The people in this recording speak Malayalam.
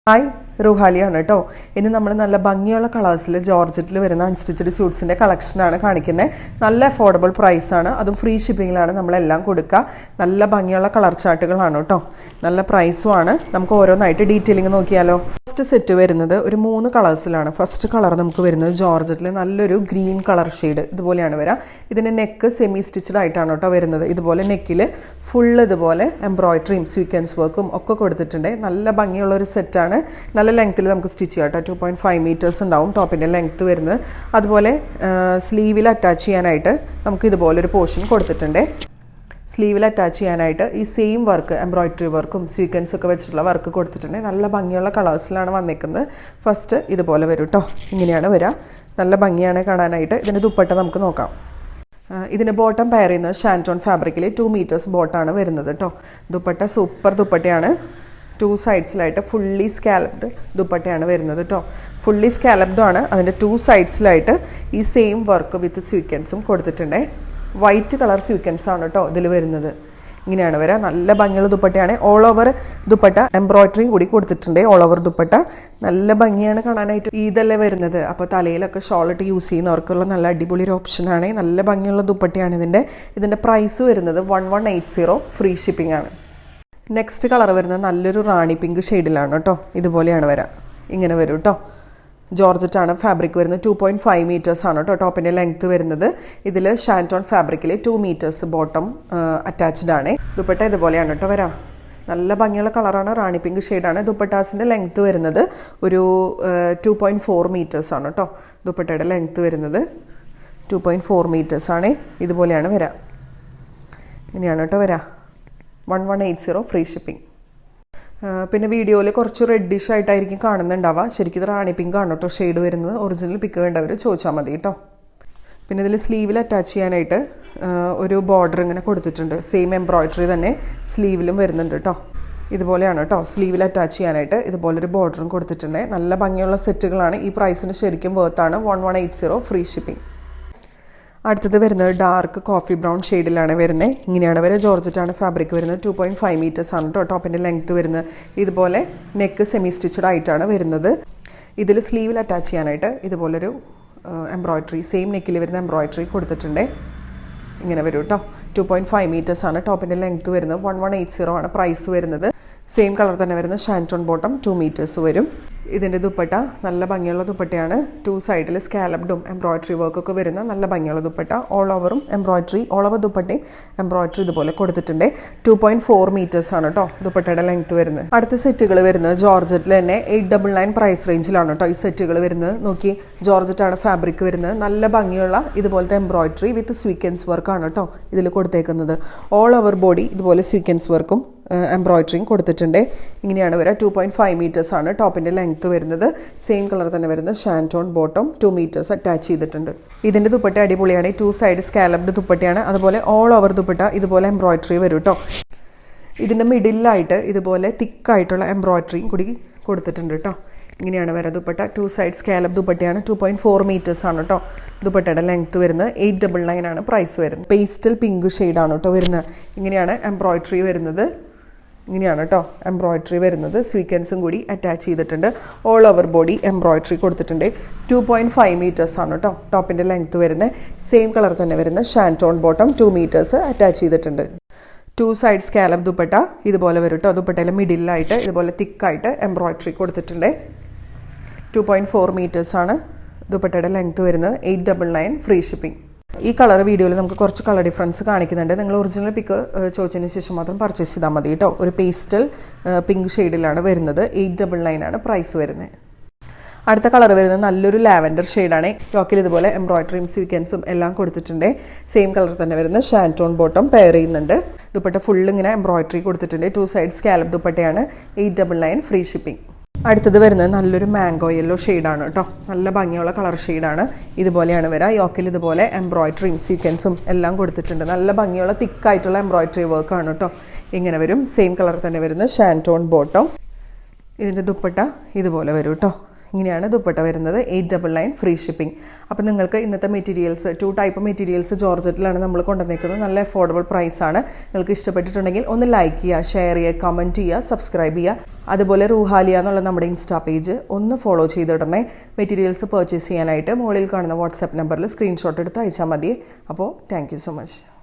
ഹായ് റുഹാലിയാണ് കേട്ടോ. ഇനി നമ്മൾ നല്ല ഭംഗിയുള്ള കളേഴ്സിൽ ജോർജറ്റിൽ വരുന്ന അൺസ്റ്റിച്ചഡ് സ്യൂട്ട്സിൻ്റെ കളക്ഷനാണ് കാണിക്കുന്നത്. നല്ല അഫോർഡബിൾ പ്രൈസാണ്, അതും ഫ്രീ ഷിപ്പിങ്ങിലാണ് നമ്മളെല്ലാം കൊടുക്കുക. നല്ല ഭംഗിയുള്ള കളർ ചാർട്ടുകളാണ് കേട്ടോ, നല്ല പ്രൈസുമാണ്. നമുക്ക് ഓരോന്നായിട്ട് ഡീറ്റെയിലിംഗ് നോക്കിയാലോ. ഫസ്റ്റ് സെറ്റ് വരുന്നത് ഒരു 3 കളേഴ്സിലാണ്. ഫസ്റ്റ് കളർ നമുക്ക് വരുന്നത് ജോർജറ്റിൽ നല്ലൊരു ഗ്രീൻ കളർ ഷെയ്ഡ് ഇതുപോലെയാണ് വരിക. ഇതിൻ്റെ നെക്ക് സെമി സ്റ്റിച്ചഡ് ആയിട്ടാണ് കേട്ടോ വരുന്നത്. ഇതുപോലെ നെക്കിൽ ഫുള്ള് ഇതുപോലെ എംബ്രോയിഡറിയും സ്വീക്വൻസ് വർക്കും ഒക്കെ കൊടുത്തിട്ടുണ്ട്. നല്ല ഭംഗിയുള്ളൊരു സെറ്റാണ്. നല്ല ലെങ്ത്തിൽ നമുക്ക് സ്റ്റിച്ച് ചെയ്യാം കേട്ടോ. 2.5 മീറ്റേഴ്സ് ഉണ്ടാവും ടോപ്പിൻ്റെ ലെങ്ത്ത് വരുന്നത്. അതുപോലെ സ്ലീവിൽ അറ്റാച്ച് ചെയ്യാനായിട്ട് നമുക്ക് ഇതുപോലൊരു പോർഷൻ കൊടുത്തിട്ടുണ്ട്. സ്ലീവിൽ അറ്റാച്ച് ചെയ്യാനായിട്ട് ഈ സെയിം വർക്ക് എംബ്രോയിഡറി വർക്കും സ്വീക്വൻസ് ഒക്കെ വെച്ചിട്ടുള്ള വർക്ക് കൊടുത്തിട്ടുണ്ട്. നല്ല ഭംഗിയുള്ള കളേഴ്സിലാണ് വന്നിരിക്കുന്നത്. ഫസ്റ്റ് ഇതുപോലെ വരും കേട്ടോ, ഇങ്ങനെയാണ് വരിക. നല്ല ഭംഗിയാണ് കാണാനായിട്ട്. ഇതിൻ്റെ ദുപ്പട്ട നമുക്ക് നോക്കാം. ഇതിൻ്റെ ബോട്ടം പെയർ ചെയ്യുന്നത് ഷാൻറ്റോൺ ഫാബ്രിക്കിൽ 2 മീറ്റേഴ്സ് ബോട്ടാണ് വരുന്നത് കേട്ടോ. ദുപ്പട്ട സൂപ്പർ ദുപ്പട്ടയാണ്. 2 സൈഡ്സിലായിട്ട് ഫുള്ളി സ്കാലപ്ഡ് ദുപ്പട്ടയാണ് വരുന്നത് കേട്ടോ. ഫുള്ളി സ്കാലപ്ഡും ആണ്. അതിൻ്റെ 2 സൈഡ്സിലായിട്ട് ഈ സെയിം വർക്ക് വിത്ത് സ്വീക്വൻസും കൊടുത്തിട്ടുണ്ട്. വൈറ്റ് കളർ സ്വീക്വൻസ് ആണ് കേട്ടോ ഇതിൽ വരുന്നത്. ഇങ്ങനെയാണ് വരിക. നല്ല ഭംഗിയുള്ള ദുപ്പട്ടയാണ്. ഓൾ ഓവർ ദുപ്പട്ട എംബ്രോയിഡറിയും കൂടി കൊടുത്തിട്ടുണ്ട്. ഓൾ ഓവർ ദുപ്പട്ട നല്ല ഭംഗിയാണ് കാണാനായിട്ട്. ഇതല്ലേ വരുന്നത്. അപ്പോൾ തലയിലൊക്കെ ഷോളിട്ട് യൂസ് ചെയ്യുന്നവർക്കുള്ള നല്ല അടിപൊളി ഒരു ഓപ്ഷനാണ്. നല്ല ഭംഗിയുള്ള ദുപ്പട്ടയാണ് ഇതിൻ്റെ പ്രൈസ് വരുന്നത് 1180 ഫ്രീ ഷിപ്പിംഗ് ആണ്. നെക്സ്റ്റ് കളർ വരുന്നത് നല്ലൊരു റാണി പിങ്ക് ഷെയ്ഡിലാണ് കേട്ടോ. ഇതുപോലെയാണ് വരാം, ഇങ്ങനെ വരും കേട്ടോ. ജോർജറ്റാണ് ഫാബ്രിക് വരുന്നത്. 2.5 മീറ്റേഴ്സ് ആണ് കേട്ടോ ടോപ്പിൻ്റെ ലെങ്ത്ത് വരുന്നത്. ഇതിൽ ഷാൻറ്റോൺ ഫാബ്രിക്കിൽ 2 മീറ്റേഴ്സ് ബോട്ടം അറ്റാച്ച്ഡ് ആണ്. ദുപ്പട്ട ഇതുപോലെയാണ് കേട്ടോ വരാം. നല്ല ഭംഗിയുള്ള കളറാണ്, റാണി പിങ്ക് ഷെയ്ഡാണ്. ദുപ്പട്ടാസിൻ്റെ ലെങ്ത്ത് വരുന്നത് ഒരു 2.4 മീറ്റേഴ്സ് ആണ് കേട്ടോ. ദുപ്പട്ടയുടെ ലെങ്ത്ത് വരുന്നത് 2.4 മീറ്റേഴ്സ് ആണ്. ഇതുപോലെയാണ് വരാം, ഇങ്ങനെയാണ് കേട്ടോ വരാം. 1180 ഫ്രീ ഷിപ്പിംഗ്. പിന്നെ വീഡിയോയിൽ കുറച്ച് റെഡിഷ് ആയിട്ടായിരിക്കും കാണുന്നുണ്ടാവുക. ശരിക്കും ഇത് റാണി പിങ്ക് ആണ് കേട്ടോ ഷെയ്ഡ് വരുന്നത്. ഒറിജിനൽ പിക്ക് വേണ്ടവർ ചോദിച്ചാൽ മതി കേട്ടോ. പിന്നെ ഇതിൽ സ്ലീവിൽ അറ്റാച്ച് ചെയ്യാനായിട്ട് ഒരു ബോർഡർ ഇങ്ങനെ കൊടുത്തിട്ടുണ്ട്. സെയിം എംബ്രോയിഡറി തന്നെ സ്ലീവിലും വരുന്നുണ്ട് കേട്ടോ. ഇതുപോലെയാണ് കേട്ടോ സ്ലീവിൽ അറ്റാച്ച് ചെയ്യാനായിട്ട് ഇതുപോലൊരു ബോർഡറും കൊടുത്തിട്ടുണ്ട്. നല്ല ഭംഗിയുള്ള സെറ്റുകളാണ്. ഈ പ്രൈസിന് ശരിക്കും വേർത്താണ്. 1180 ഫ്രീ ഷിപ്പിംഗ്. അടുത്തത് വരുന്നത് ഡാർക്ക് കോഫി ബ്രൗൺ ഷെയ്ഡിലാണ് വരുന്നത്. ഇങ്ങനെയാണ് വരെ. ജോർജറ്റാണ് ഫാബ്രിക് വരുന്നത്. 2.5 മീറ്റേഴ്സ് ആണ് കേട്ടോ ടോപ്പിൻ്റെ ലെങ്ത്ത് വരുന്നത്. ഇതുപോലെ നെക്ക് സെമി സ്റ്റിച്ചഡ് ആയിട്ടാണ് വരുന്നത്. ഇതിൽ സ്ലീവിൽ അറ്റാച്ച് ചെയ്യാനായിട്ട് ഇതുപോലൊരു എംബ്രോയിഡറി സെയിം നെക്കിൽ വരുന്ന എംബ്രോയിഡറി കൊടുത്തിട്ടുണ്ട്. ഇങ്ങനെ വരും കേട്ടോ. 2.5 മീറ്റേഴ്സ് ആണ് ടോപ്പിൻ്റെ ലെങ്ത്ത് വരുന്നത്. 1180 ആണ് പ്രൈസ് വരുന്നത്. സെയിം കളർ തന്നെ വരുന്ന ഷാൻറ്റോൺ ബോട്ടം 2 മീറ്റേഴ്സ് വരും. ഇതിൻ്റെ ദുപ്പട്ട നല്ല ഭംഗിയുള്ള ദുപ്പട്ടയാണ്. 2 സൈഡിൽ സ്കാലപ്ഡും എംബ്രോയിഡറി വർക്കൊക്കെ വരുന്ന നല്ല ഭംഗിയുള്ള ദുപ്പട്ട. ഓൾ ഓവറും എംബ്രോയിഡറി, ഓൾ ഓവർ ദുപ്പട്ടയും എംബ്രോയിഡറി ഇതുപോലെ കൊടുത്തിട്ടുണ്ട്. 2.4 മീറ്റേഴ്സ് ആണ് കേട്ടോ ദുപ്പട്ടയുടെ ലെങ്ത്ത് വരുന്നത്. അടുത്ത സെറ്റുകൾ വരുന്നത് ജോർജറ്റിൽ തന്നെ 899 പ്രൈസ് റേഞ്ചിലാണ് കേട്ടോ ഈ സെറ്റുകൾ വരുന്നത്. നോക്കി, ജോർജറ്റാണ് ഫാബ്രിക് വരുന്നത്. നല്ല ഭംഗിയുള്ള ഇതുപോലത്തെ എംബ്രോയിഡറി വിത്ത് സ്വീക്വൻസ് വർക്കാണ് കേട്ടോ ഇതിൽ കൊടുത്തേക്കുന്നത്. ഓൾ ഓവർ ബോഡി ഇതുപോലെ സ്വീക്വൻസ് വർക്കും എംബ്രോയിഡറിയും കൊടുത്തിട്ടുണ്ട്. ഇങ്ങനെയാണ് വരിക. 2.5 മീറ്റേഴ്സ് ആണ് ടോപ്പിൻ്റെ ലെങ്ത്ത് വരുന്നത്. സെയിം കളർ തന്നെ വരുന്ന ഷാൻറ്റോൺ ബോട്ടം 2 മീറ്റേഴ്സ് അറ്റാച്ച് ചെയ്തിട്ടുണ്ട്. ഇതിൻ്റെ ദുപ്പട്ട അടിപൊളിയാണ്. 2 സൈഡ് സ്കാലപ്ഡ് ദുപ്പട്ടയാണ്. അതുപോലെ ഓൾ ഓവർ ദുപ്പട്ട ഇതുപോലെ എംബ്രോയിഡറി വരും കേട്ടോ. ഇതിൻ്റെ മിഡിലായിട്ട് ഇതുപോലെ തിക്കായിട്ടുള്ള എംബ്രോയിഡറിയും കൂടി കൊടുത്തിട്ടുണ്ട് കേട്ടോ. ഇങ്ങനെയാണ് വരിക ദുപ്പട്ട. 2 സൈഡ് സ്കാലപ്പ് ദുപ്പട്ടയാണ്. 2.4 മീറ്റേഴ്സ് ആണ് കേട്ടോ ദുപ്പട്ടയുടെ ലെങ്ത്ത് വരുന്നത്. 899 ആണ് പ്രൈസ് വരുന്നത്. പേസ്റ്റൽ പിങ്ക് ഷെയ്ഡാണ് കേട്ടോ വരുന്നത്. ഇങ്ങനെയാണ് എംബ്രോയിഡറി വരുന്നത്. ഇങ്ങനെയാണ് കേട്ടോ എംബ്രോയിഡറി വരുന്നത്. സ്വീക്വൻസും കൂടി അറ്റാച്ച് ചെയ്തിട്ടുണ്ട്. ഓൾ ഓവർ ബോഡി എംബ്രോയിഡറി കൊടുത്തിട്ടുണ്ട്. 2.5 മീറ്റേഴ്സ് ആണ് കേട്ടോ ടോപ്പിൻ്റെ ലെങ്ത്ത് വരുന്നത്. സെയിം കളർ തന്നെ വരുന്ന ഷാൻറ്റോൺ ബോട്ടം 2 മീറ്റേഴ്സ് അറ്റാച്ച് ചെയ്തിട്ടുണ്ട്. 2 സൈഡ് സ്കാലപ്പ് ദുപ്പട്ട ഇതുപോലെ വരും കേട്ടോ. ദുപ്പട്ടയിലെ മിഡിലായിട്ട് ഇതുപോലെ തിക്കായിട്ട് എംബ്രോയിഡറി കൊടുത്തിട്ടുണ്ട്. 2.4 മീറ്റേഴ്സ് ആണ് ദുപ്പട്ടയുടെ ലെങ്ത്ത് വരുന്നത്. 899 ഫ്രീ ഷിപ്പിംഗ്. ഈ കളർ വീഡിയോയിൽ നമുക്ക് കുറച്ച് കളർ ഡിഫറൻസ് കാണിക്കുന്നുണ്ട്. നിങ്ങൾ ഒറിജിനൽ പിക്ക് ചോദിച്ചതിന് ശേഷം മാത്രം പർച്ചേസ് ചെയ്താൽ മതി കേട്ടോ. ഒരു പേസ്റ്റൽ പിങ്ക് ഷെയ്ഡിലാണ് വരുന്നത്. 899 ആണ് പ്രൈസ് വരുന്നത്. അടുത്ത കളർ വരുന്നത് നല്ലൊരു ലാവൻഡർ ഷെയ്ഡാണ്. യോക്കിൽ ഇതുപോലെ എംബ്രോയിഡറിയും സ്വീക്വൻസും എല്ലാം കൊടുത്തിട്ടുണ്ട്. സെയിം കളർ തന്നെ വരുന്ന ഷാൻറ്റോൺ ബോട്ടം പെയർ ചെയ്യുന്നുണ്ട്. ദുപ്പട്ട ഫുള്ള് ഇങ്ങനെ എംബ്രോയിഡറി കൊടുത്തിട്ടുണ്ട്. 2 സൈഡ് സ്കാലപ്പ് ദുപ്പട്ടയാണ്. 899 ഫ്രീ ഷിപ്പിംഗ്. അടുത്തത് വരുന്നത് നല്ലൊരു മാംഗോ യെല്ലോ ഷെയ്ഡാണ് കേട്ടോ. നല്ല ഭംഗിയുള്ള കളർ ഷെയ്ഡാണ്. ഇതുപോലെയാണ് വരിക. യോക്കിൽ ഇതുപോലെ എംബ്രോയിഡറിയും സ്വീക്വൻസും എല്ലാം കൊടുത്തിട്ടുണ്ട്. നല്ല ഭംഗിയുള്ള തിക്കായിട്ടുള്ള എംബ്രോയിഡറി വർക്കാണ് കേട്ടോ. ഇങ്ങനെ വരും. സെയിം കളർ തന്നെ വരുന്ന ഷാൻറ്റോൺ ബോട്ടം. ഇതിൻ്റെ ദുപ്പട്ട ഇതുപോലെ വരും കേട്ടോ. ഇങ്ങനെയാണ് ദുപ്പട്ട വരുന്നത്. 899 ഫ്രീ ഷിപ്പിംഗ്. അപ്പോൾ നിങ്ങൾക്ക് ഇന്നത്തെ മെറ്റീരിയൽസ് 2 ടൈപ്പ് മെറ്റീരിയൽസ് ജോർജറ്റിലാണ് നമ്മൾ കൊണ്ടുവന്നിരിക്കുന്നത്. നല്ല അഫോർഡബിൾ പ്രൈസാണ്. നിങ്ങൾക്ക് ഇഷ്ടപ്പെട്ടിട്ടുണ്ടെങ്കിൽ ഒന്ന് ലൈക്ക് ചെയ്യുക, ഷെയർ ചെയ്യുക, കമൻറ്റ് ചെയ്യുക, സബ്സ്ക്രൈബ് ചെയ്യുക. അതുപോലെ റൂഹാലിയ എന്നുള്ള നമ്മുടെ ഇൻസ്റ്റാ പേജ് ഒന്ന് ഫോളോ ചെയ്തിടണേ. മെറ്റീരിയൽസ് പർച്ചേസ് ചെയ്യാനായിട്ട് മുകളിൽ കാണുന്ന വാട്സാപ്പ് നമ്പറിൽ സ്ക്രീൻഷോട്ട് എടുത്ത് അയച്ചാൽ മതി. അപ്പോൾ താങ്ക് യു സോ മച്ച്.